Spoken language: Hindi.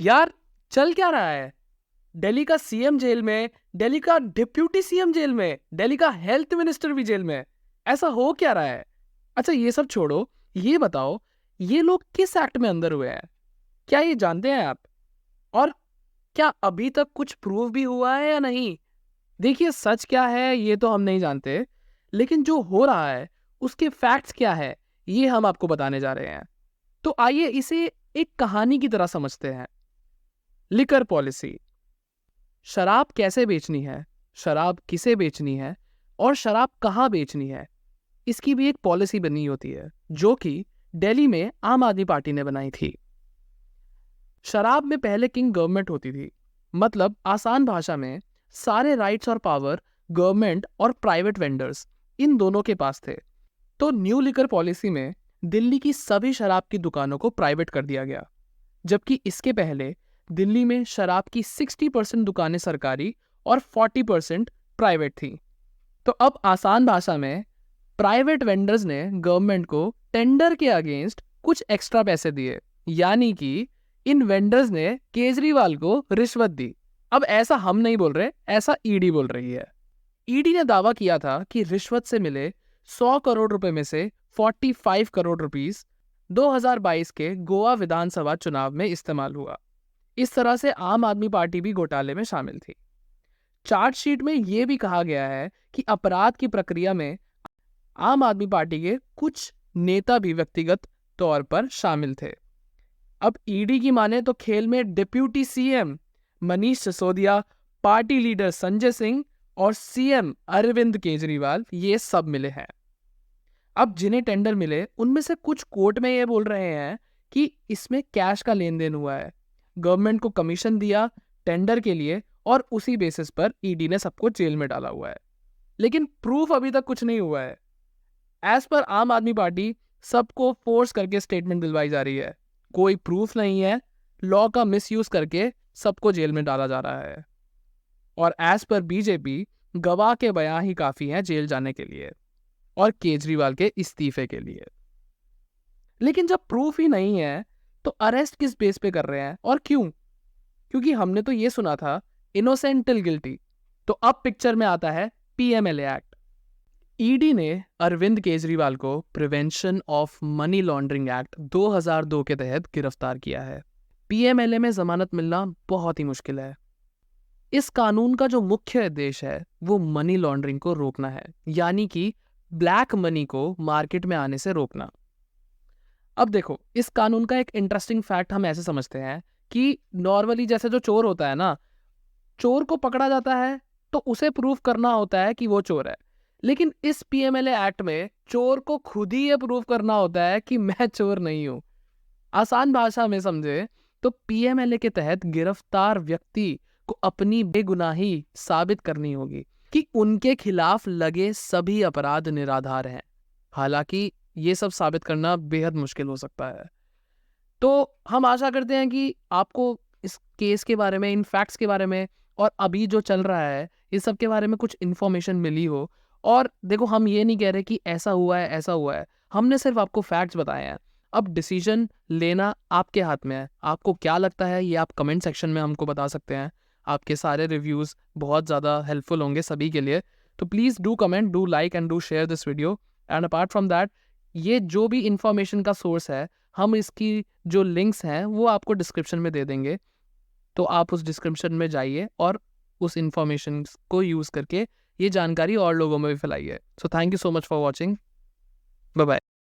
यार चल क्या रहा है? दिल्ली का सीएम जेल में, दिल्ली का डिप्यूटी सीएम जेल में, दिल्ली का हेल्थ मिनिस्टर भी जेल में। ऐसा हो क्या रहा है? अच्छा ये सब छोड़ो, ये बताओ ये लोग किस एक्ट में अंदर हुए हैं? क्या ये जानते हैं आप? और क्या अभी तक कुछ प्रूव भी हुआ है या नहीं? देखिए सच क्या है ये तो हम नहीं जानते, लेकिन जो हो रहा है उसके फैक्ट्स क्या है ये हम आपको बताने जा रहे हैं। तो आइए इसे एक कहानी की तरह समझते हैं। Liquor policy. शराब कैसे बेचनी है, शराब किसे बेचनी है और शराब कहाँ बेचनी है, इसकी भी एक पॉलिसी बनी होती है जो कि दिल्ली में आम आदमी पार्टी ने बनाई थी। शराब में पहले किंग गवर्नमेंट होती थी, मतलब आसान भाषा में सारे राइट्स और पावर गवर्नमेंट और प्राइवेट वेंडर्स इन दोनों के पास थे। तो न्यू लिकर पॉलिसी में दिल्ली की सभी शराब की दुकानों को प्राइवेट कर दिया गया, जबकि इसके पहले दिल्ली में शराब की 60% दुकानें सरकारी और 40% प्राइवेट थी। तो अब आसान भाषा में प्राइवेट वेंडर्स ने गवर्नमेंट को टेंडर के अगेंस्ट कुछ एक्स्ट्रा पैसे दिए, यानी कि इन वेंडर्स ने केजरीवाल को रिश्वत दी। अब ऐसा हम नहीं बोल रहे, ऐसा ईडी बोल रही है। ईडी ने दावा किया था कि रिश्वत से मिले 100 करोड़ रुपए में से 45 करोड़ रुपीस 2022 के गोवा विधानसभा चुनाव में इस्तेमाल हुआ। इस तरह से आम आदमी पार्टी भी घोटाले में शामिल थी। चार्जशीट में यह भी कहा गया है कि अपराध की प्रक्रिया में आम आदमी पार्टी के कुछ नेता भी व्यक्तिगत तौर पर शामिल थे। अब ईडी की माने तो खेल में deputy CM Manish Sisodia, party leader Sanjay Singh और सीएम अरविंद केजरीवाल ये सब मिले हैं। अब जिन्हें टेंडर मिले उनमें से कुछ कोर्ट में ये बोल रहे हैं कि इसमें कैश का लेन देन हुआ है, गवर्नमेंट को कमीशन दिया टेंडर के लिए और उसी बेसिस पर ईडी ने सबको जेल में डाला हुआ है। लेकिन प्रूफ अभी तक कुछ नहीं हुआ है। एज पर आम आदमी पार्टी सबको फोर्स करके स्टेटमेंट दिलवाई जा रही है। कोई प्रूफ नहीं है, लॉ का मिसयूज करके सबको जेल में डाला जा रहा है। और एज पर बीजेपी गवाह के बयान ही काफी हैं जेल जाने के लिए और केजरीवाल के इस्तीफे के लिए। लेकिन जब प्रूफ ही नहीं है तो अरेस्ट किस बेस पे कर रहे हैं और क्यों? क्योंकि हमने तो ये सुना था इनोसेंट टिल गिल्टी। तो अब पिक्चर में आता है पीएमएलए एक्ट। ईडी ने अरविंद केजरीवाल को prevention of money laundering act 2002 के तहत गिरफ्तार किया है। पीएमएलए में जमानत मिलना बहुत ही मुश्किल है। इस कानून का जो मुख्य उद्देश्य है वो मनी लॉन्ड्रिंग को रोकना है, यानी कि ब्लैक मनी को मार्केट में आने से रोकना। अब देखो इस कानून का एक इंटरेस्टिंग फैक्ट हम ऐसे समझते हैं कि नॉर्मली जैसे जो चोर होता है ना, चोर को पकड़ा जाता है तो उसे प्रूफ करना होता है कि वो चोर है। लेकिन इस पीएमएलए एक्ट में चोर को खुद ही ये प्रूफ करना होता है कि मैं चोर नहीं हूं। आसान भाषा में समझे तो पीएमएलए के तहत गिरफ्तार व्यक्ति को अपनी बेगुनाही साबित करनी होगी कि उनके खिलाफ लगे सभी अपराध निराधार हैं। हालांकि ये सब साबित करना बेहद मुश्किल हो सकता है। तो हम आशा करते हैं कि आपको इस केस के बारे में, इन फैक्ट्स के बारे में और अभी जो चल रहा है इस सब के बारे में कुछ इन्फॉर्मेशन मिली हो। और देखो हम ये नहीं कह रहे कि ऐसा हुआ है ऐसा हुआ है, हमने सिर्फ आपको फैक्ट्स बताए हैं। अब डिसीजन लेना आपके हाथ में है। आपको क्या लगता है ये आप कमेंट सेक्शन में हमको बता सकते हैं। आपके सारे रिव्यूज़ बहुत ज़्यादा हेल्पफुल होंगे सभी के लिए। तो please do comment, do like and do share this video. And apart from that ये जो भी इंफॉर्मेशन का सोर्स है, हम इसकी जो लिंक्स हैं वो आपको डिस्क्रिप्शन में दे देंगे। तो आप उस डिस्क्रिप्शन में जाइए और उस इंफॉर्मेशन को यूज़ करके ये जानकारी और लोगों में भी फैलाइए। So thank you so much for watching. Bye bye.